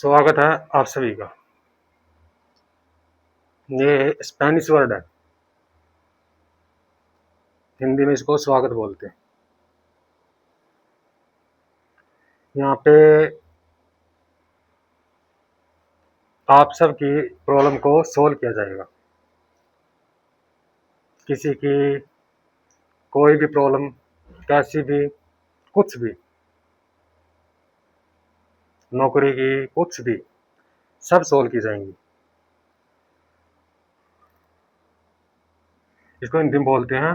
स्वागत है आप सभी का। ये स्पेनिश वर्ड है, हिंदी में इसको स्वागत बोलते हैं। यहाँ पे आप सब की प्रॉब्लम को सोल्व किया जाएगा। किसी की कोई भी प्रॉब्लम, कैसी भी, कुछ भी, नौकरी की, कुछ भी, सब सोल्व की जाएंगी। इसको हिंदी में बोलते हैं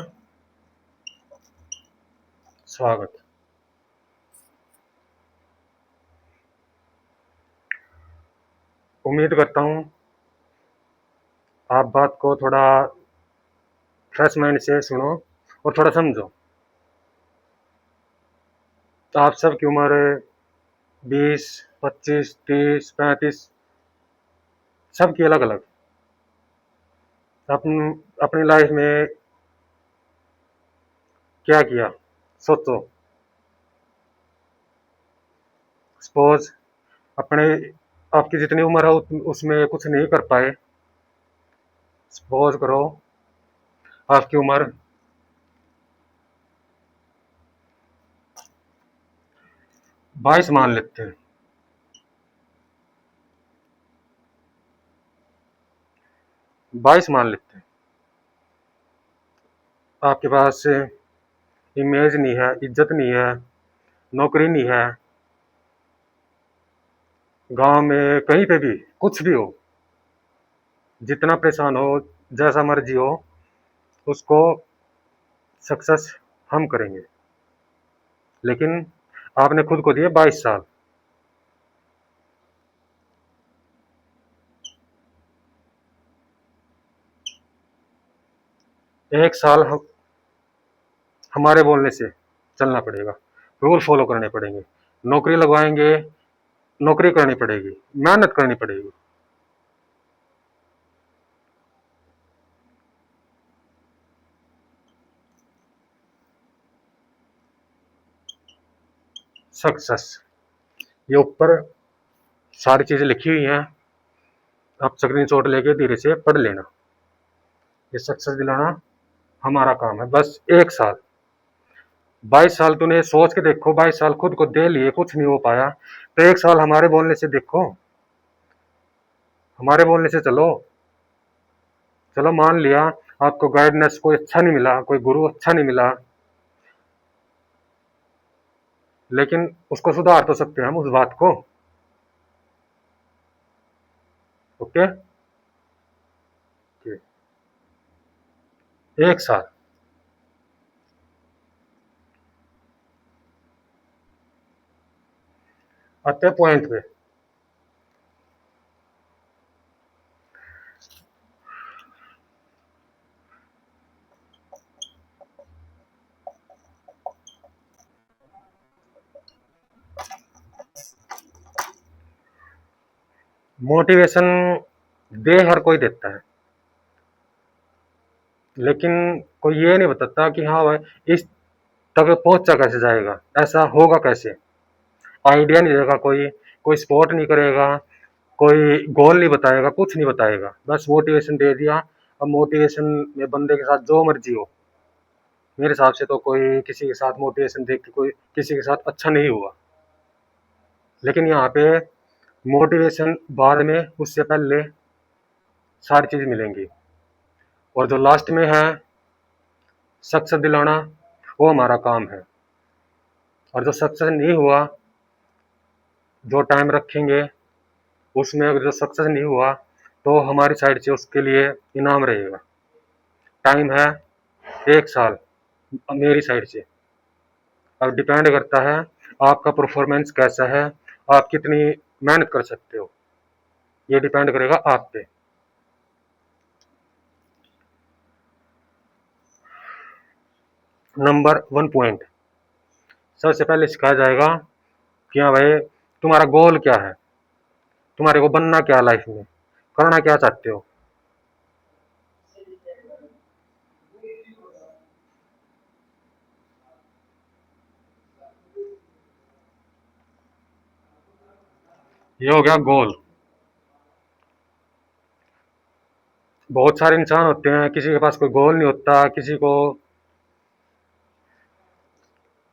स्वागत। उम्मीद करता हूँ आप बात को थोड़ा फ्रेश माइंड से सुनो और थोड़ा समझो। तो आप सब की उम्र 20, 25, 30, 35, सबकी अलग अलग। अपनी लाइफ में क्या किया सोचो। सपोज अपने आपकी जितनी उम्र है उसमें कुछ नहीं कर पाए। सपोज करो आपकी उम्र 22 मान लेते हैं। 22 मान लेते हैं। आपके पास इमेज नहीं है, इज्जत नहीं है, नौकरी नहीं है, गांव में कहीं पे भी कुछ भी हो, जितना परेशान हो, जैसा मर्जी हो, उसको सक्सेस हम करेंगे। लेकिन आपने खुद को दिए 22 साल। एक साल हमारे बोलने से चलना पड़ेगा, रूल फॉलो करने पड़ेंगे, नौकरी लगवाएंगे, नौकरी करनी पड़ेगी, मेहनत करनी पड़ेगी। सक्सेस, ये ऊपर सारी चीजें लिखी हुई हैं, आप स्क्रीनशॉट लेके धीरे से पढ़ लेना। ये सक्सेस दिलाना हमारा काम है। बस एक साल, 22 साल तूने सोच के देखो, 22 साल खुद को दे लिए, कुछ नहीं हो पाया, तो एक साल हमारे बोलने से देखो, हमारे बोलने से चलो। चलो मान लिया आपको गाइडेंस कोई अच्छा नहीं मिला, कोई गुरु अच्छा नहीं मिला, लेकिन उसको सुधार तो सकते हैं हम उस बात को। ओके, एक साल। आते पॉइंट पे। मोटिवेशन दे हर कोई देता है, लेकिन कोई ये नहीं बताता कि हाँ भाई इस तक पहुंचा कैसे जाएगा, ऐसा होगा कैसे। आइडिया नहीं देगा कोई, कोई सपोर्ट नहीं करेगा, कोई गोल नहीं बताएगा, कुछ नहीं बताएगा, बस मोटिवेशन दे दिया। अब मोटिवेशन में बंदे के साथ जो मर्जी हो, मेरे हिसाब से तो कोई किसी के साथ मोटिवेशन देख के कोई किसी के साथ अच्छा नहीं हुआ। लेकिन यहाँ पे मोटिवेशन बाद में, उससे पहले सारी चीज मिलेंगी। और जो लास्ट में है सक्सेस दिलाना, वो हमारा काम है। और जो सक्सेस नहीं हुआ, जो टाइम रखेंगे उसमें अगर जो सक्सेस नहीं हुआ, तो हमारी साइड से उसके लिए इनाम रहेगा। टाइम है एक साल मेरी साइड से। अब डिपेंड करता है आपका परफॉर्मेंस कैसा है, आप कितनी मेहनत कर सकते हो, ये डिपेंड करेगा आप पे। नंबर 1 पॉइंट सबसे पहले सिखाया जाएगा कि हाँ भाई तुम्हारा गोल क्या है, तुम्हारे को बनना क्या लाइफ में, करना क्या चाहते हो। ये हो गया गोल। बहुत सारे इंसान होते हैं, किसी के पास कोई गोल नहीं होता, किसी को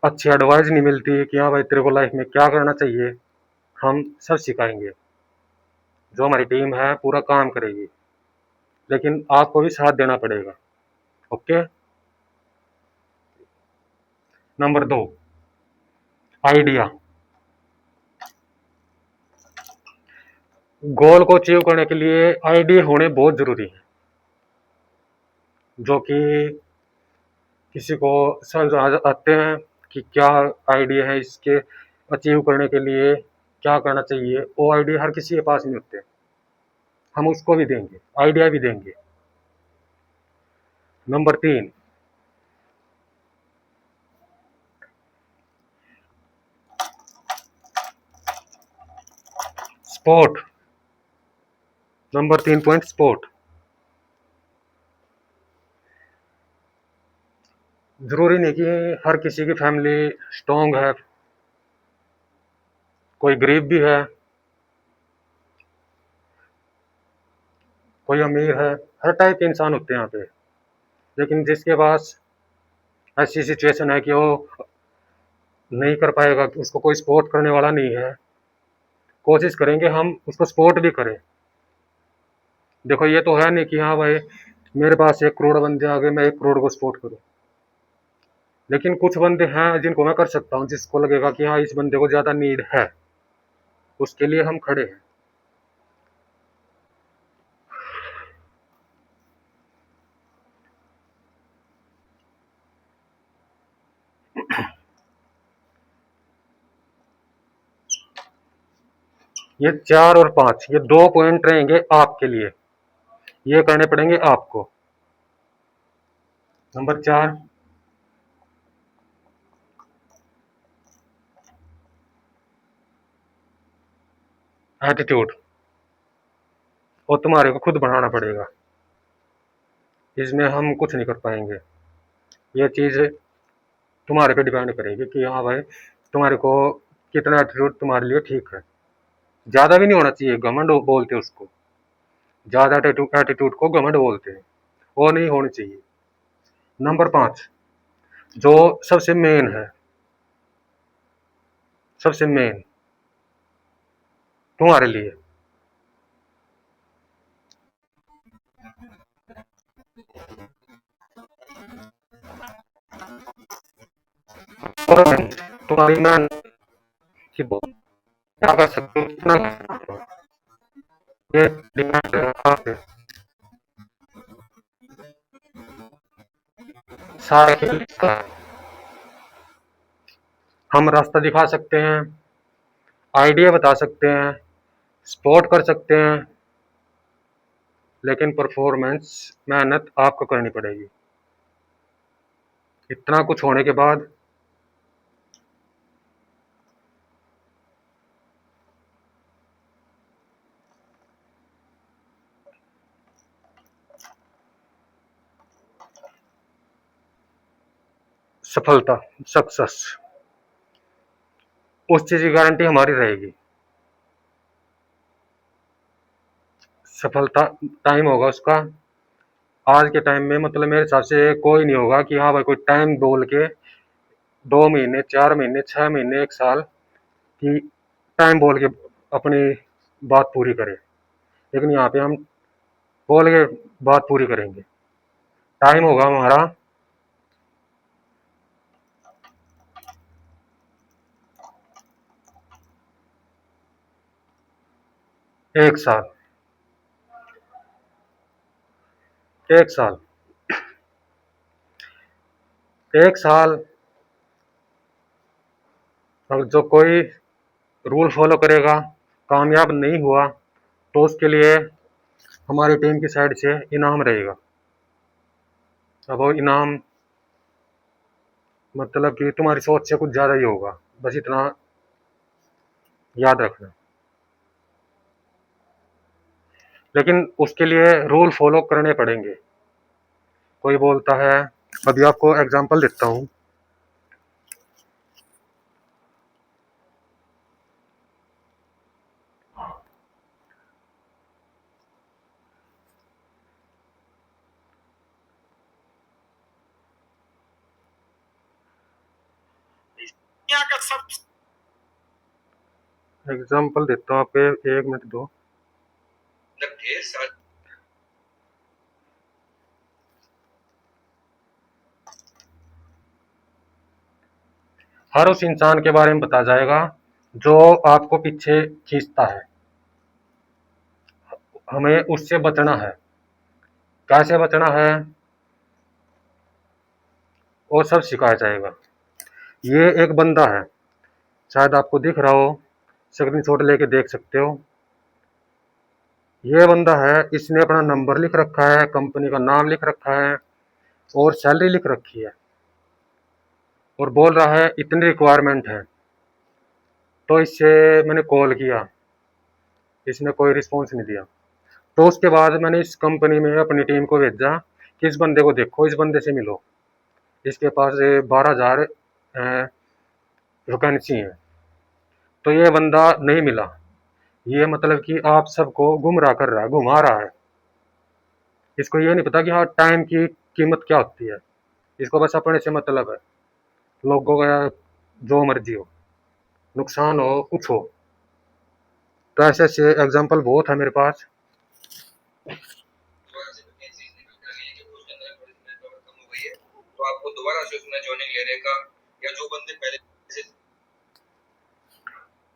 अच्छी एडवाइस नहीं मिलती कि हाँ भाई तेरे को लाइफ में क्या करना चाहिए। हम सब सिखाएंगे, जो हमारी टीम है पूरा काम करेगी, लेकिन आपको भी साथ देना पड़ेगा। ओके। Number 2, idea. गोल को अचीव करने के लिए आइडिया होने बहुत जरूरी है, जो कि किसी को समझ आते हैं कि क्या आइडिया है इसके अचीव करने के लिए, क्या करना चाहिए। वो आइडिया हर किसी के पास नहीं होते, हम उसको भी देंगे, आइडिया भी देंगे। Number 3, sport. Number 3 point, sport. जरूरी नहीं कि हर किसी की फैमिली स्ट्रांग है, कोई गरीब भी है, कोई अमीर है, हर टाइप के इंसान होते हैं यहाँ पे। लेकिन जिसके पास ऐसी सिचुएशन है कि वो नहीं कर पाएगा, उसको कोई सपोर्ट करने वाला नहीं है, कोशिश करेंगे हम उसको सपोर्ट भी करें। देखो ये तो है नहीं कि हाँ भाई मेरे पास 1 करोड़ बंदे आ गए, मैं 1 करोड़ को सपोर्ट करूँ। लेकिन कुछ बंदे हैं जिनको मैं कर सकता हूँ, जिसको लगेगा कि हाँ इस बंदे को ज़्यादा नीड है, उसके लिए हम खड़े हैं। ये 4 और 5, ये 2 पॉइंट रहेंगे आपके लिए, ये करने पड़ेंगे आपको। Number 4, attitude. और तुम्हारे को खुद बढ़ाना पड़ेगा, इसमें हम कुछ नहीं कर पाएंगे। ये चीज़ तुम्हारे पे डिपेंड करेगी कि हाँ भाई तुम्हारे को कितना एटीट्यूड तुम्हारे लिए ठीक है। ज़्यादा भी नहीं होना चाहिए, घमंड बोलते हैं उसको, ज़्यादा एटीट्यूड को घमंड बोलते हैं, वो नहीं होनी चाहिए। नंबर 5, जो सबसे मेन है, सबसे मेन तुम्हारे लिए, तुम्हारी मेहनत की क्या कर सकते हो, कितना कर सकते हो, ये डिपेंड है आप पे। सारा खेल इसका है। हम रास्ता दिखा सकते हैं, आइडिया बता सकते हैं, सपोर्ट कर सकते हैं, लेकिन परफॉर्मेंस मेहनत आपको करनी पड़ेगी। इतना कुछ होने के बाद सफलता, सक्सेस, उस चीज़ की गारंटी हमारी रहेगी। सफलता टाइम होगा उसका, आज के टाइम में मतलब मेरे हिसाब से कोई नहीं होगा कि हाँ भाई कोई टाइम बोल के 2 महीने, 4 महीने, 6 महीने, 1 साल की टाइम बोल के अपनी बात पूरी करे। लेकिन यहाँ पे हम बोल के बात पूरी करेंगे, टाइम होगा हमारा 1 साल। 1 साल, 1 साल। और जो कोई रूल फॉलो करेगा, कामयाब नहीं हुआ, तो उसके लिए हमारी टीम की साइड से इनाम रहेगा। अब वो इनाम मतलब कि तुम्हारी सोच से कुछ ज़्यादा ही होगा, बस इतना याद रखना। लेकिन उसके लिए रूल फॉलो करने पड़ेंगे। कोई बोलता है, अभी आपको एग्जांपल देता हूँ। यहाँ का सब एग्जाम्पल देता हूँ आपको, 1 मिनट दो। ढेर सारे हर उस इंसान के बारे में बताया जाएगा जो आपको पीछे खींचता है। हमें उससे बचना है। कैसे बचना है वो सब सिखाया जाएगा। ये एक बंदा है, शायद आपको दिख रहा हो, स्क्रीनशॉट लेके देख सकते हो। ये बंदा है, इसने अपना नंबर लिख रखा है, कंपनी का नाम लिख रखा है और सैलरी लिख रखी है और बोल रहा है इतनी रिक्वायरमेंट है। तो इससे मैंने कॉल किया, इसने कोई रिस्पॉन्स नहीं दिया। तो उसके बाद मैंने इस कंपनी में अपनी टीम को भेजा कि इस बंदे को देखो, इस बंदे से मिलो, इसके पास 12,000 वैकेंसी है। तो ये बंदा नहीं मिला। ये मतलब कि आप सबको गुमराह कर रहा है, घुमा रहा है। इसको ये नहीं पता कि हाँ टाइम की कीमत क्या होती है। इसको बस अपने से मतलब है, लोगों का जो मर्जी हो, नुकसान हो, कुछ हो। तो ऐसे ऐसे एग्जाम्पल बहुत है मेरे पास। दोबारा से वैकेंसी निकल कर रही है कि उसके अंदर थोड़ी सी मैन कम हो गई है, तो आपको दोबारा से उसमें ज्वाइनिंग लेने का, या जो बंदे पहले से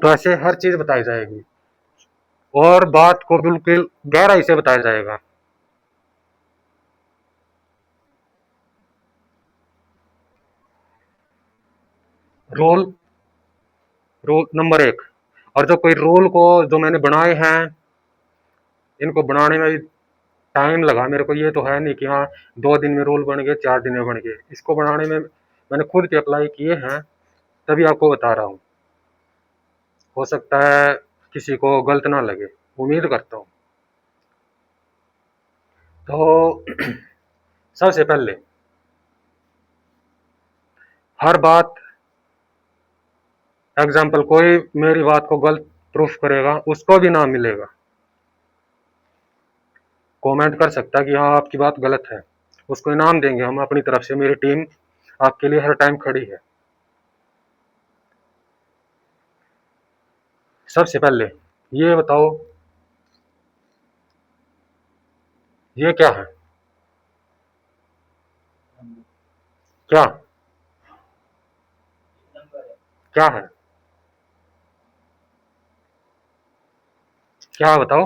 तो ऐसे हर चीज बताई जाएगी और बात को बिल्कुल गहराई से बताया जाएगा। Roll roll number 1। और जो कोई रोल को जो मैंने बनाए हैं, इनको बनाने में भी टाइम लगा मेरे को। ये तो है नहीं कि हाँ 2 दिन में रोल बन गए, 4 दिन में बन गए। इसको बनाने में मैंने खुद के अप्लाई किए हैं, तभी आपको बता रहा हूँ। हो सकता है किसी को गलत ना लगे, उम्मीद करता हूँ। तो सबसे पहले हर बात एग्जाम्पल, कोई मेरी बात को गलत प्रूफ करेगा उसको भी नाम मिलेगा। कमेंट कर सकता है कि हाँ आपकी बात गलत है, उसको इनाम देंगे हम अपनी तरफ से। मेरी टीम आपके लिए हर टाइम खड़ी है। सबसे पहले ये बताओ, ये क्या है? क्या क्या है? क्या बताओ,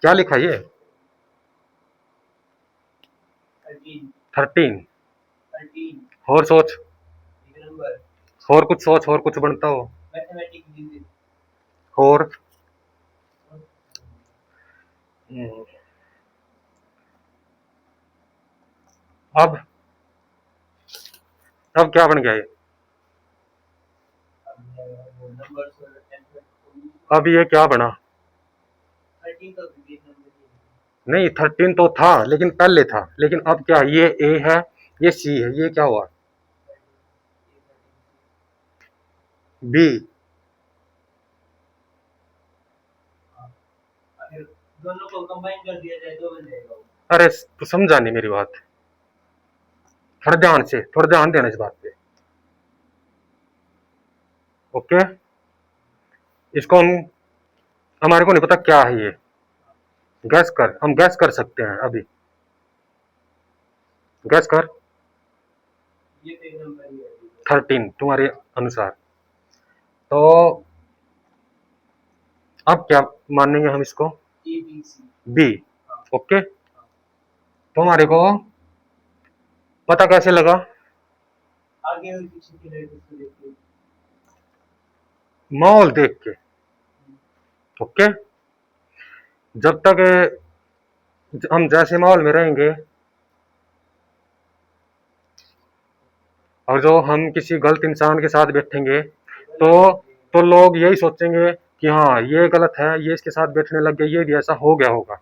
क्या लिखा ये? 13। और सोच, और कुछ सोच, और कुछ बनता हो। और अब क्या बन गया ये? अब ये क्या बना? नहीं, 13 तो था लेकिन पहले था, लेकिन अब क्या, ये ए है, ये सी है, ये क्या हुआ? बी। दोनों को कंबाइन कर दिया जाए तो बन जाएगा। अरे तू समझा नहीं मेरी बात, थोड़ा ध्यान से, थोड़ा ध्यान देना इस बात पे। ओके, इसको हम, हमारे को नहीं पता क्या है ये। गैस कर, हम गैस कर सकते हैं अभी। गैस कर। 13 तुम्हारे अनुसार। तो अब क्या मानेंगे हम इसको? बी। ओके, तो हमारे को पता कैसे लगा? आगे और पीछे की लाइट उसको देख के, माहौल देख के। ओके, जब तक हम जैसे माहौल में रहेंगे, और जो हम किसी गलत इंसान के साथ बैठेंगे, तो लोग यही सोचेंगे कि हाँ ये गलत है, ये इसके साथ बैठने लग गया, ये भी ऐसा हो गया होगा।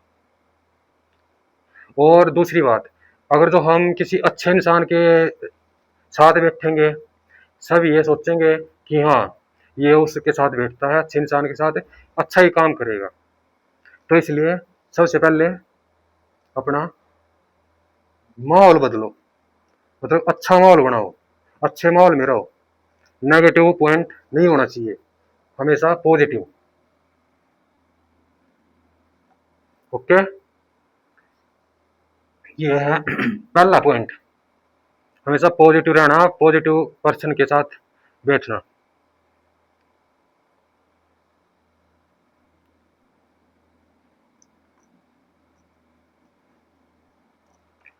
और दूसरी बात, अगर जो हम किसी अच्छे इंसान के साथ बैठेंगे, सब ये सोचेंगे कि हाँ ये उसके साथ बैठता है, अच्छे इंसान के साथ अच्छा ही काम करेगा। तो इसलिए सबसे पहले अपना माहौल बदलो, मतलब अच्छा माहौल बनाओ। अच्छे माहौल में रहो, नेगेटिव पॉइंट नहीं होना चाहिए, हमेशा पॉजिटिव। ओके, ये है पहला पॉइंट, हमेशा पॉजिटिव रहना, पॉजिटिव पर्सन के साथ बैठना।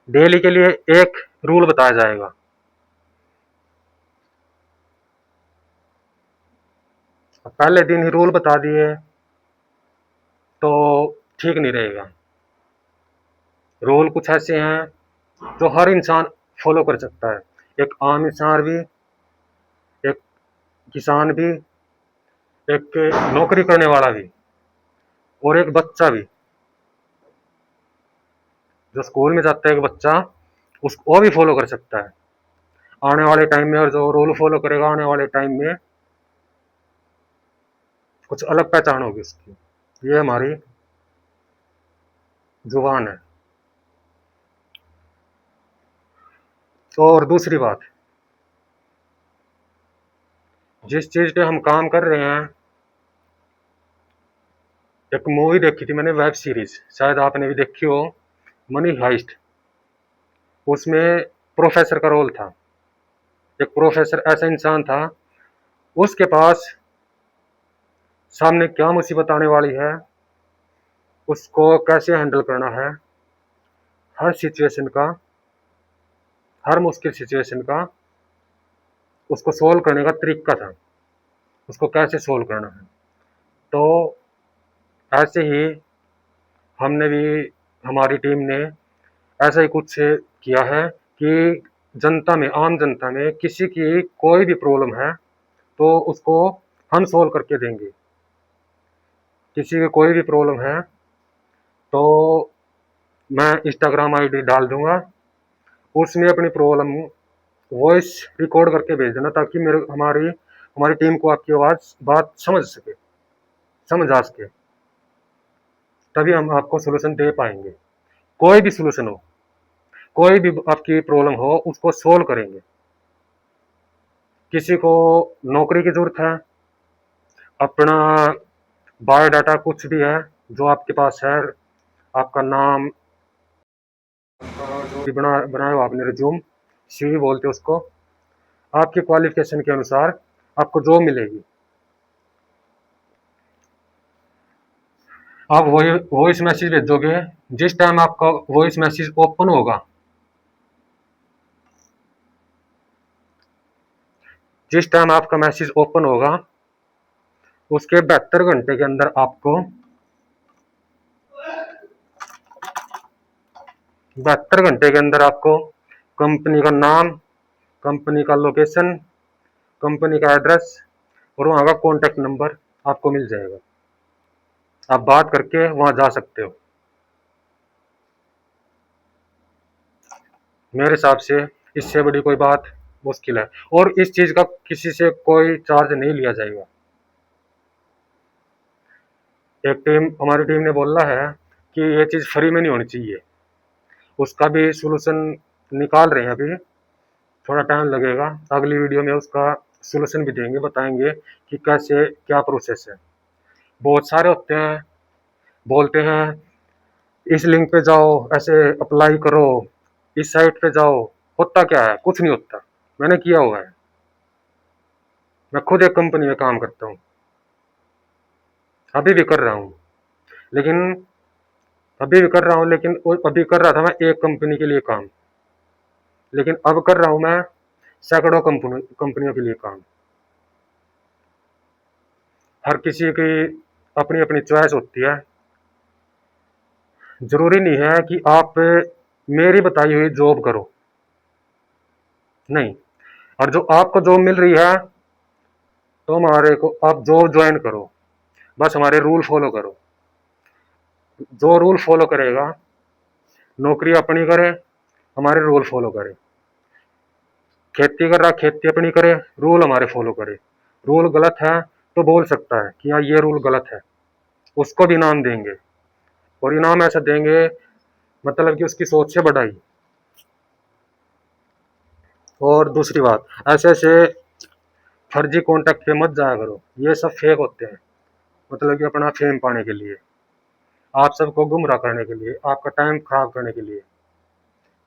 डेली के लिए एक रूल बताया जाएगा। पहले दिन ही रूल बता दिए तो ठीक नहीं रहेगा। रूल कुछ ऐसे हैं जो हर इंसान फॉलो कर सकता है, एक आम इंसान भी, एक किसान भी, एक नौकरी करने वाला भी, और एक बच्चा भी। जो स्कूल में जाता है एक बच्चा, उसको वो भी फॉलो कर सकता है आने वाले टाइम में, और जो रूल फॉलो करेगा आने वाले टाइम में कुछ अलग पहचान होगी उसकी। ये हमारी जुबान है। और दूसरी बात, जिस चीज पे हम काम कर रहे हैं, एक मूवी देखी थी मैंने, वेब सीरीज, शायद आपने भी देखी हो, मनी हाइस्ट। उसमें प्रोफेसर का रोल था। एक प्रोफेसर ऐसा इंसान था, उसके पास सामने क्या मुसीबत आने वाली है, उसको कैसे हैंडल करना है, हर सिचुएशन का, हर मुश्किल सिचुएशन का उसको सोल्व करने का तरीका था, उसको कैसे सोल्व करना है। तो ऐसे ही हमने भी, हमारी टीम ने ऐसा ही कुछ किया है कि जनता में, आम जनता में किसी की कोई भी प्रॉब्लम है तो उसको हम सोल्व करके देंगे। किसी की कोई भी प्रॉब्लम है तो मैं इंस्टाग्राम आईडी डाल दूंगा, उसमें अपनी प्रॉब्लम वॉइस रिकॉर्ड करके भेज देना, ताकि मेरे हमारी हमारी टीम को आपकी आवाज़ बात समझ आ सके, तभी हम आपको सोल्यूशन दे पाएंगे। कोई भी सोल्यूशन हो, कोई भी आपकी प्रॉब्लम हो, उसको सोल्व करेंगे। किसी को नौकरी की जरूरत है, अपना बायोडाटा कुछ भी है जो आपके पास है, आपका नाम, जो भी बनाए हो आपने, रिज्यूम, सीवी बोलते हैं उसको, आपकी क्वालिफिकेशन के अनुसार आपको जॉब मिलेगी। आप वही वॉइस मैसेज भेजोगे, जिस टाइम आपका वॉइस मैसेज ओपन होगा, जिस टाइम आपका मैसेज ओपन होगा उसके 72 घंटे के अंदर आपको 72 घंटे के अंदर आपको कंपनी का नाम, कंपनी का लोकेशन, कंपनी का एड्रेस और वहाँ का कॉन्टैक्ट नंबर आपको मिल जाएगा। आप बात करके वहाँ जा सकते हो। मेरे हिसाब से इससे बड़ी कोई बात मुश्किल है, और इस चीज़ का किसी से कोई चार्ज नहीं लिया जाएगा। हमारी टीम ने बोला है कि ये चीज़ फ्री में नहीं होनी चाहिए, उसका भी सोल्यूशन निकाल रहे हैं अभी, थोड़ा टाइम लगेगा। अगली वीडियो में उसका सोल्यूशन भी देंगे, बताएंगे कि कैसे क्या प्रोसेस है। बहुत सारे होते हैं, बोलते हैं इस लिंक पे जाओ, ऐसे अप्लाई करो, इस साइट पे जाओ। होता क्या है? कुछ नहीं होता। मैंने किया हुआ है, मैं खुद एक कंपनी में काम करता हूँ, अभी भी कर रहा हूँ, लेकिन अभी कर रहा था मैं एक कंपनी के लिए काम, लेकिन अब कर रहा हूँ मैं सैकड़ों कंपनियों के लिए काम। हर किसी की अपनी अपनी चॉइस होती है। जरूरी नहीं है कि आप मेरी बताई हुई जॉब करो, नहीं। और जो आपको जॉब मिल रही है तो हमारे को आप जॉब ज्वाइन करो, बस हमारे रूल फॉलो करो। जो रूल फॉलो करेगा, नौकरी अपनी करे, हमारे रूल फॉलो करे। खेती कर रहा, खेती अपनी करे, रूल हमारे फॉलो करे। रूल गलत है तो बोल सकता है कि हाँ ये रूल गलत है, उसको भी इनाम देंगे, और इनाम ऐसा देंगे मतलब कि उसकी सोच से बढ़ाई। और दूसरी बात, ऐसे ऐसे फर्जी कॉन्टैक्ट पे मत जाया करो, ये सब फेक होते हैं, मतलब कि अपना फेम पाने के लिए, आप सबको गुमराह करने के लिए, आपका टाइम खराब करने के लिए।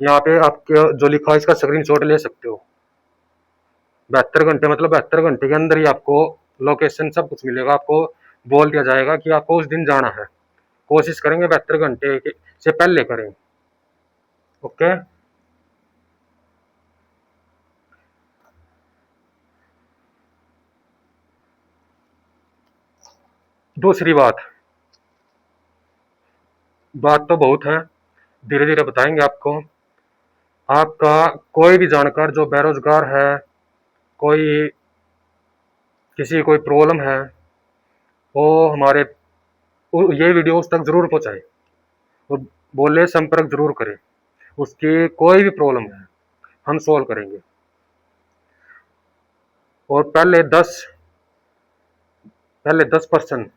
यहाँ पे आपके जो लिखा है इसका स्क्रीनशॉट ले सकते हो। 72 घंटे मतलब 72 घंटे के अंदर ही आपको लोकेशन सब कुछ मिलेगा, आपको बोल दिया जाएगा कि आपको उस दिन जाना है। कोशिश करेंगे 72 घंटे से पहले करें। ओके। दूसरी बात तो बहुत है, धीरे धीरे बताएंगे आपको। आपका कोई भी जानकार जो बेरोजगार है, कोई किसी कोई प्रॉब्लम है, वो हमारे ये वीडियो उस तक जरूर पहुंचाए और बोले संपर्क जरूर करें। उसकी कोई भी प्रॉब्लम है हम सॉल्व करेंगे। और पहले 10%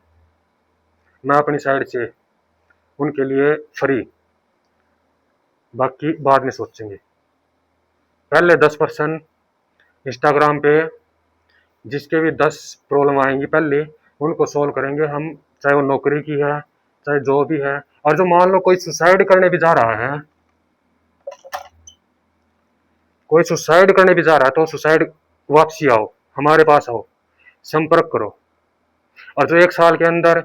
मैं अपनी साइड से उनके लिए फ्री, बाकी बाद में सोचेंगे। पहले 10% इंस्टाग्राम पे जिसके भी 10 प्रॉब्लम आएंगी पहले उनको सॉल्व करेंगे हम, चाहे वो नौकरी की है चाहे जो भी है। और जो मान लो कोई सुसाइड करने भी जा रहा है, कोई सुसाइड करने भी जा रहा है, तो सुसाइड वापसी आओ, हमारे पास आओ, संपर्क करो। और जो 1 साल के अंदर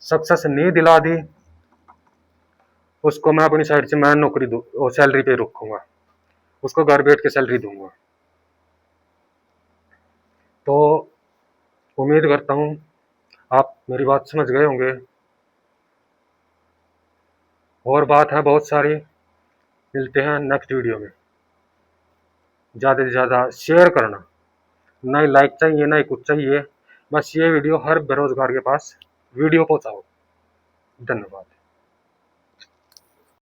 सक्सेस नहीं दिला दी उसको मैं अपनी साइड से मैं नौकरी दूँ, सैलरी पे रखूंगा, उसको घर बैठ के सैलरी दूंगा। तो उम्मीद करता हूँ आप मेरी बात समझ गए होंगे। और बात है बहुत सारी, मिलते हैं नेक्स्ट वीडियो में। ज़्यादा से ज़्यादा शेयर करना, ना ही लाइक चाहिए ना ही कुछ चाहिए, बस ये वीडियो हर बेरोजगार के पास वीडियो पहुंचाओ। धन्यवाद।